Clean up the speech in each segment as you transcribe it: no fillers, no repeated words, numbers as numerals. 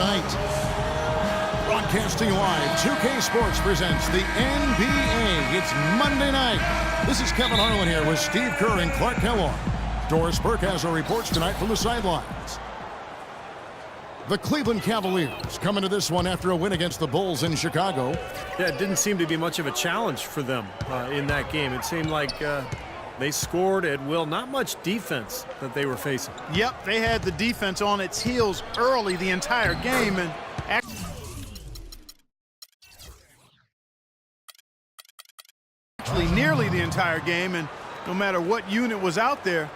tonight. Broadcasting live, 2K Sports presents the NBA. It's Monday night. This is Kevin Harlan here with Steve Kerr and Clark Kellogg. Doris Burke has our reports tonight from the sidelines. The Cleveland Cavaliers come into this one after a win against the Bulls in Chicago. Yeah, it didn't seem to be much of a challenge for them in that game. It seemed like they scored at will. Not much defense that they were facing. Yep, they had the defense on its heels early the entire game, and actually nearly the entire game, and no matter what unit was out there,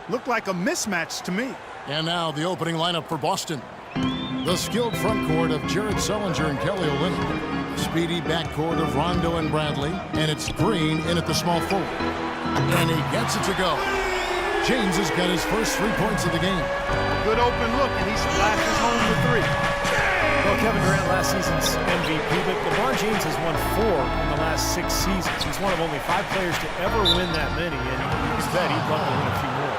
looked like a mismatch to me. And now the opening lineup for Boston. The skilled front court of Jared Sullinger and Kelly Olynyk. Speedy backcourt of Rondo and Bradley. And it's Green in at the small forward. And he gets it to go. James has got his first 3 points of the game. Good open look, and he splashes home the three. Well, Kevin Durant last season's MVP, but LeBron James has won 4 in the last 6 seasons. He's one of only 5 players to ever win that many, and he's bet he'd love to win a few more.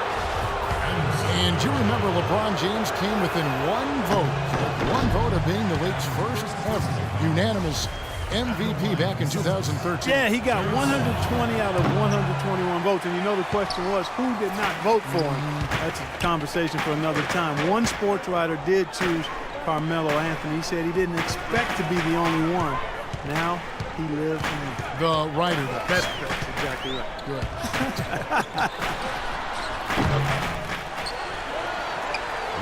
And do you remember LeBron James came within one vote of being the league's first ever unanimous MVP back in 2013. Yeah, he got 120 out of 121 votes, and you know the question was, who did not vote for him? That's a conversation for another time. One sports writer did choose Carmelo Anthony. He said he didn't expect to be the only one. Now he lives in the writer does. That's exactly right. Good.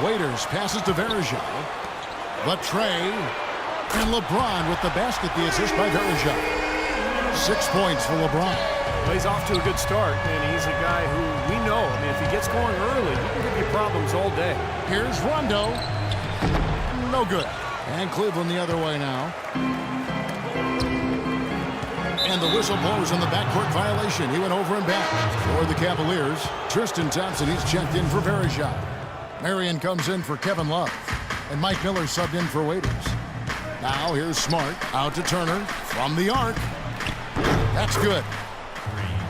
Waiters passes to Verija. Latrey. And LeBron with the basket, the assist by Verija. 6 points for LeBron. Well, he's off to a good start, and he's a guy who we know. I mean, if he gets going early, he can give you problems all day. Here's Rondo. No good. And Cleveland the other way now. And the whistle blows on the backcourt violation. He went over and back for the Cavaliers. Tristan Thompson, he's checked in for Verija. Marion comes in for Kevin Love. And Mike Miller subbed in for Waiters. Now here's Smart out to Turner from the arc. That's good.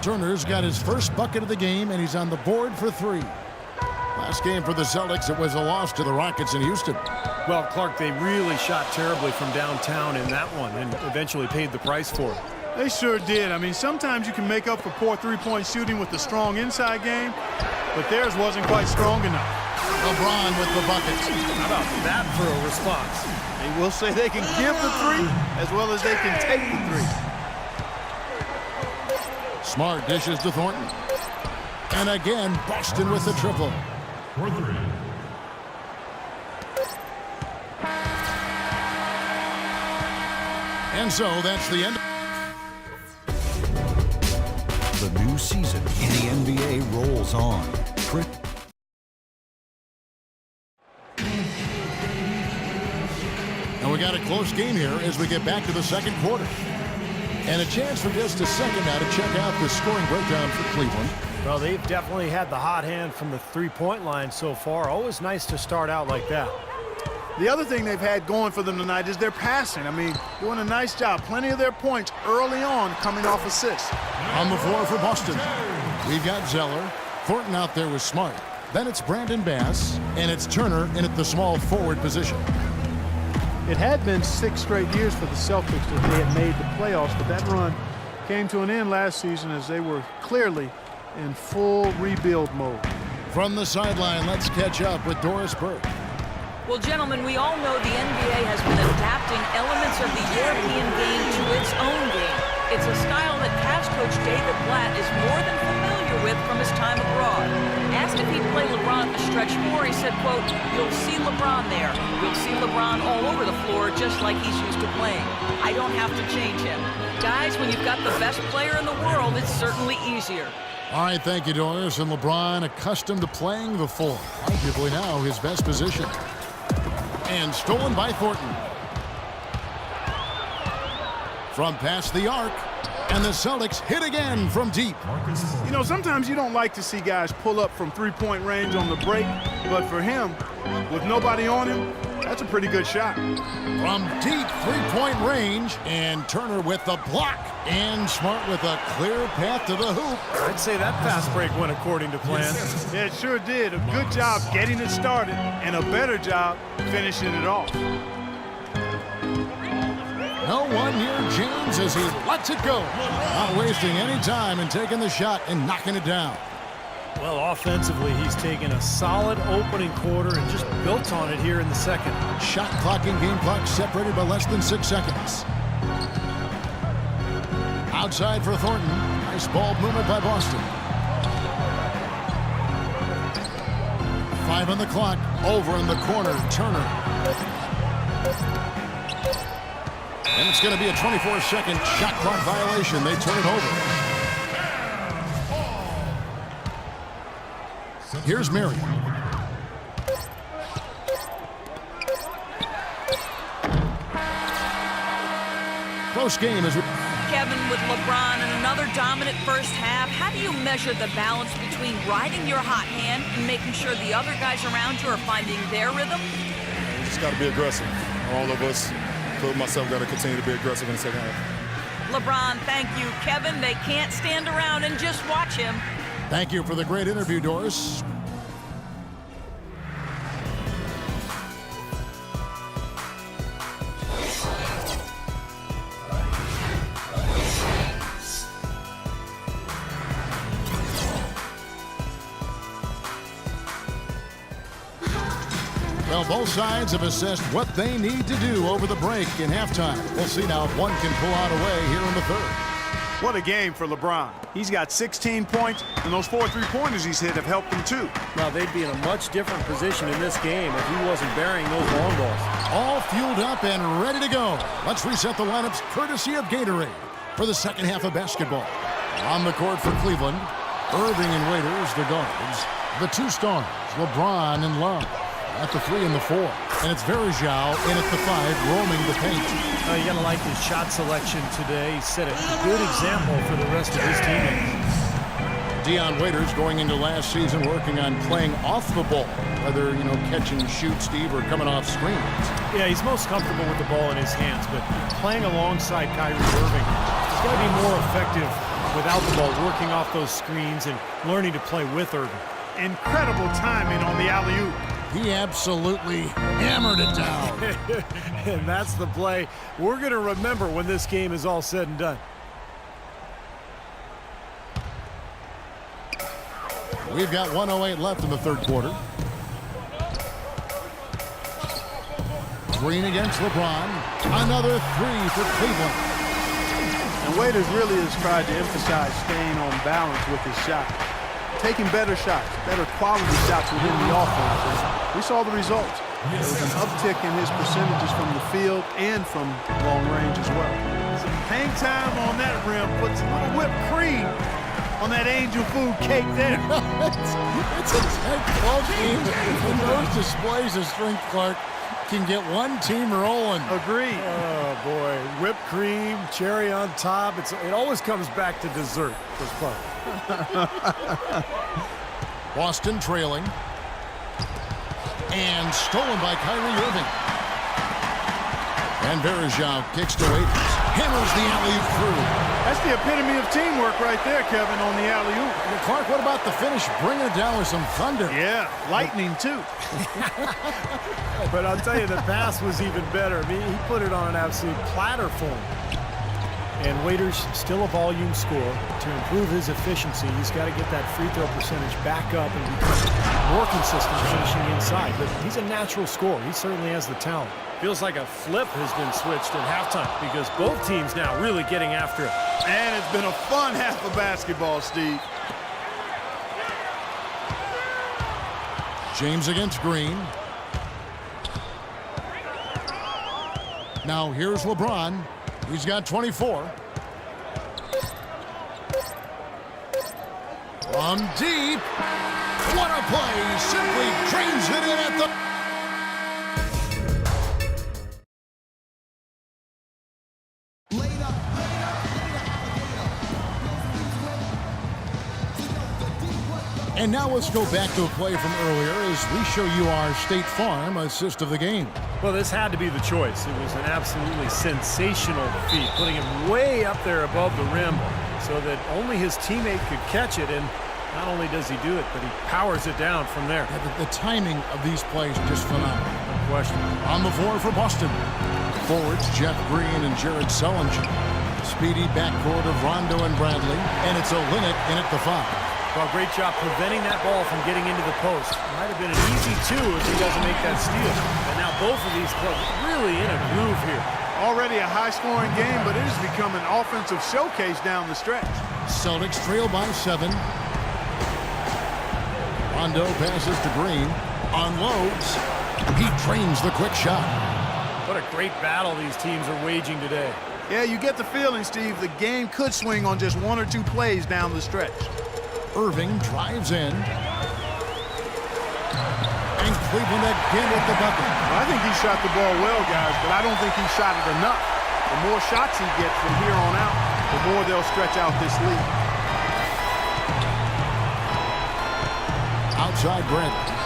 Turner's got his first bucket of the game, and he's on the board for 3. Last game for the Celtics, it was a loss to the Rockets in Houston. Well, Clark, they really shot terribly from downtown in that one and eventually paid the price for it. They sure did. I mean, sometimes you can make up for poor three-point shooting with a strong inside game, but theirs wasn't quite strong enough. LeBron with the buckets. How about that for a response? They will say they can give the 3 as well as they can take the 3. Smart dishes to Thornton. And again, Boston with the triple. For 3. And so that's the end. The new season in the NBA rolls on. And we got a close game here as we get back to the second quarter. And a chance for just a second now to check out the scoring breakdown for Cleveland. Well, they've definitely had the hot hand from the three-point line so far. Always nice to start out like that. The other thing they've had going for them tonight is their passing. I mean, doing a nice job. Plenty of their points early on coming off assists. On the floor for Boston, we've got Zeller. Thornton out there with Smart. Then it's Brandon Bass, and it's Turner in at the small forward position. It had been 6 straight years for the Celtics that they had made the playoffs, but that run came to an end last season as they were clearly in full rebuild mode. From the sideline, let's catch up with Doris Burke. Well, gentlemen, we all know the NBA has been adapting elements of the European game to its own game. It's a style that past coach David Blatt is more than familiar with from his time abroad. Asked if he'd play LeBron the stretch 4, he said, quote, "You'll see LeBron there. You'll see LeBron all over the floor just like he's used to playing. I don't have to change him. Guys, when you've got the best player in the world, it's certainly easier." All right, thank you, Doris. And LeBron accustomed to playing the 4. Arguably now his best position. And stolen by Thornton. From past the arc. And the Celtics hit again from deep. You know, sometimes you don't like to see guys pull up from three-point range on the break, but for him, with nobody on him, That's a pretty good shot. From deep three-point range, and Turner with the block. And Smart with a clear path to the hoop. I'd say that fast break went according to plan. Yeah, it sure did. A good job getting it started and a better job finishing it off. No one near James as he lets it go. Not wasting any time and taking the shot and knocking it down. Well, offensively, he's taken a solid opening quarter and just built on it here in the second. Shot clock and game clock separated by less than 6 seconds. Outside for Thornton. Nice ball movement by Boston. 5 on the clock. Over in the corner, Turner. And it's going to be a 24-second shot clock violation. They turn it over. Here's Marion. Close game as we... Kevin, with LeBron and another dominant first half, how do you measure the balance between riding your hot hand and making sure the other guys around you are finding their rhythm? We just got to be aggressive. All of us, including myself, got to continue to be aggressive in the second half. LeBron, thank you. Kevin, they can't stand around and just watch him. Thank you for the great interview, Doris. Well, both sides have assessed what they need to do over the break in halftime. We'll see now if one can pull out a way here in the third. What a game for LeBron. He's got 16 points, and those 4 3-pointers he's hit have helped him too. Now, they'd be in a much different position in this game if he wasn't burying those long balls. All fueled up and ready to go. Let's reset the lineups courtesy of Gatorade for the second half of basketball. On the court for Cleveland, Irving and Waiters, the guards. The 2 stars, LeBron and Love. At the 3 and the 4. And it's Verjao in at the 5, roaming the paint. You got to like his shot selection today. He set a good example for the rest of his teammates. Dion Waiters going into last season working on playing off the ball, whether, catch and shoot, Steve, or coming off screens. Yeah, he's most comfortable with the ball in his hands, but playing alongside Kyrie Irving, he's got to be more effective without the ball, working off those screens and learning to play with Irving. Incredible timing on the alley-oop. He absolutely hammered it down. And that's the play we're going to remember when this game is all said and done. We've got 1:08 left in the third quarter. Green against LeBron. Another 3 for Cleveland. And Waiters really has tried to emphasize staying on balance with his shot. Taking better shots, better quality shots within the offense. We saw the results. There was an uptick in his percentages from the field and from long range as well. Some hang time on that rim, puts a little whipped cream on that angel food cake there. It's a tight ball game, and those displays of strength, Clark, can get one team rolling. Agreed. Oh, boy. Whipped cream, cherry on top. It always comes back to dessert. It's fun. Boston trailing. And stolen by Kyrie Irving. And Verjao kicks to Waiters. Hammers the alley-oop through. That's the epitome of teamwork right there, Kevin, on the alley-oop. And Clark, what about the finish? Bring it down with some thunder. Yeah, lightning too. But I'll tell you, the pass was even better. I mean, he put it on an absolute platter for him. And Waiters still a volume scorer. To improve his efficiency, he's got to get that free throw percentage back up and become more consistent finishing inside. But he's a natural scorer. He certainly has the talent. Feels like a flip has been switched at halftime because both teams now really getting after it. And it's been a fun half of basketball, Steve. James against Green. Now here's LeBron. He's got 24. From deep. What a play. Simply drains it in at the... And now let's go back to a play from earlier as we show you our State Farm assist of the game. Well, this had to be the choice. It was an absolutely sensational feat, putting him way up there above the rim so that only his teammate could catch it. And not only does he do it, but he powers it down from there. Yeah, the timing of these plays are just phenomenal. No question. On the floor for Boston. Forwards Jeff Green and Jared Sullinger. Speedy backcourt of Rondo and Bradley. And it's Olynyk in at the 5. Well, great job preventing that ball from getting into the post. Might have been an easy 2 if he doesn't make that steal. And now both of these clubs really in a groove here. Already a high-scoring game, but it has become an offensive showcase down the stretch. Celtics trail by 7. Rondo passes to Green. Unloads. He trains the quick shot. What a great battle these teams are waging today. Yeah, you get the feeling, Steve, the game could swing on just 1 or 2 plays down the stretch. Irving drives in. And Cleveland again with the bucket. Well, I think he shot the ball well, guys, but I don't think he shot it enough. The more shots he gets from here on out, the more they'll stretch out this lead. Outside Bradley.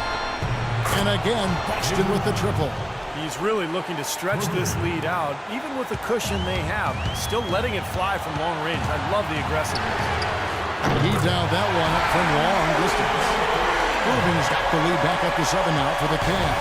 And again, Boston with the triple. He's really looking to stretch this lead out, even with the cushion they have. Still letting it fly from long range. I love the aggressiveness. He dialed that one up from long distance. Irving's got the lead back up to 7 now for the Cavs.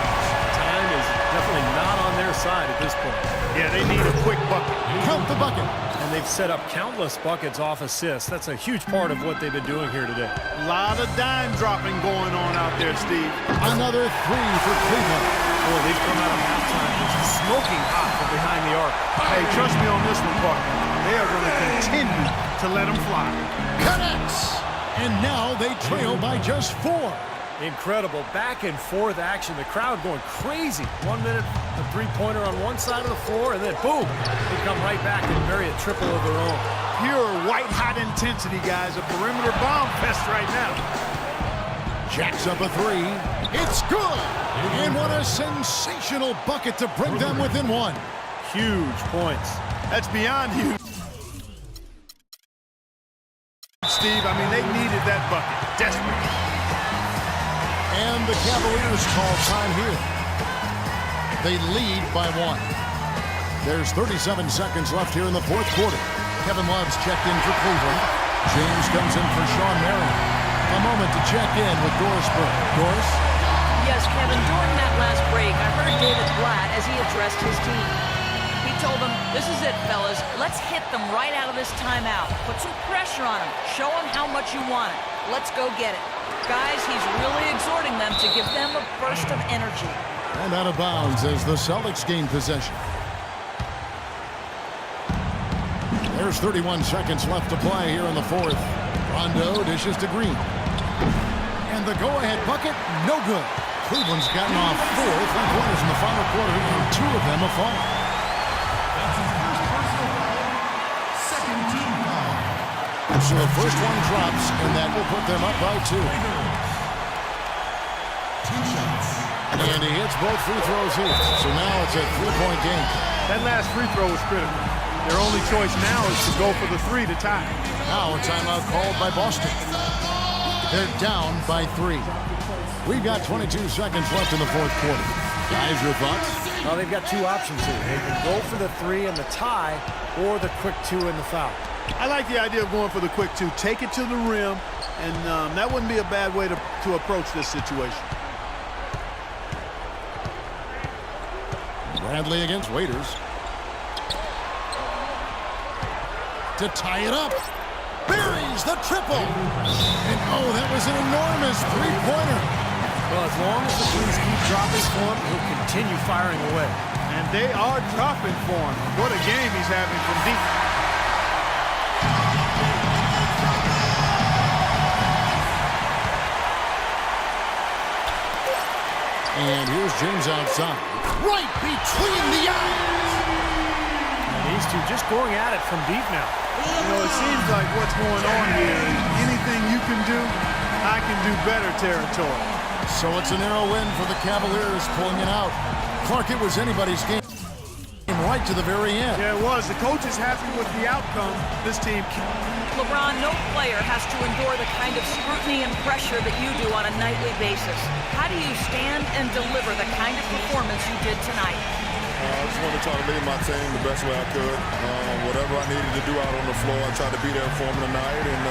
Time is definitely not on their side at this point. Yeah, they need a quick bucket. Count the bucket. And they've set up countless buckets off assists. That's a huge part of what they've been doing here today. A lot of dime dropping going on out there, Steve. Another 3 for Cleveland. Boy, they've come out of halftime just smoking hot from behind the arc. Hey, trust me on this one, Parker. They are going to continue to let them fly. Connects. And now they trail by just 4. Incredible back and forth action. The crowd going crazy. 1 minute, a three-pointer on one side of the floor, and then boom, they come right back and bury a triple of their own. Pure white-hot intensity, guys. A perimeter bomb fest right now. Jacks up a 3. It's good. And what a sensational bucket to bring them within 1. Huge points. That's beyond huge. Steve, I mean, they needed that bucket. Desperate. And the Cavaliers call time here. They lead by 1. There's 37 seconds left here in the 4th quarter. Kevin Love's checked in for Cleveland. James comes in for Sean Marion. A moment to check in with Doris Burke. Doris? Yes, Kevin, during that last break, I heard David Blatt as he addressed his team. He told them, this is it, fellas. Let's hit them right out of this timeout. Put some pressure on them. Show them how much you want it. Let's go get it. Guys, he's really exhorting them to give them a burst of energy. And out of bounds as the Celtics gain possession. There's 31 seconds left to play here in the 4th. Rondo dishes to Green. And the go-ahead bucket, no good. Cleveland's gotten off 4 3-pointers in the final quarter, and 2 of them have fallen. So the first one drops, and that will put them up by 2. And he hits both free throws here. So now it's a 3-point game. That last free throw was critical. Their only choice now is to go for the 3 to tie. Now a timeout called by Boston. They're down by 3. We've got 22 seconds left in the 4th quarter. Guys, your thoughts? Well, they've got 2 options here. They can go for the 3 and the tie, or the quick 2 and the foul. I like the idea of going for the quick 2. Take it to the rim, and that wouldn't be a bad way to approach this situation. Bradley against Waiters. To tie it up. Buries the triple. And oh, that was an enormous 3-pointer. Well, as long as the threes keep dropping for him, he'll continue firing away. And they are dropping for him. What a game he's having from deep. And here's James outside. Right between the eyes. And these two just going at it from deep now. You know, it seems like what's going on here is anything you can do, I can do better territory. So it's a narrow win for the Cavaliers, pulling it out. Clark, it was anybody's game right to the very end. Yeah, it was. The coach is happy with the outcome. This team. LeBron, no player has to endure the kind of scrutiny and pressure that you do on a nightly basis. How do you stand and deliver the kind of performance you did tonight? I just wanted to try to lead my team the best way I could. Whatever I needed to do out on the floor, I tried to be there for them tonight, and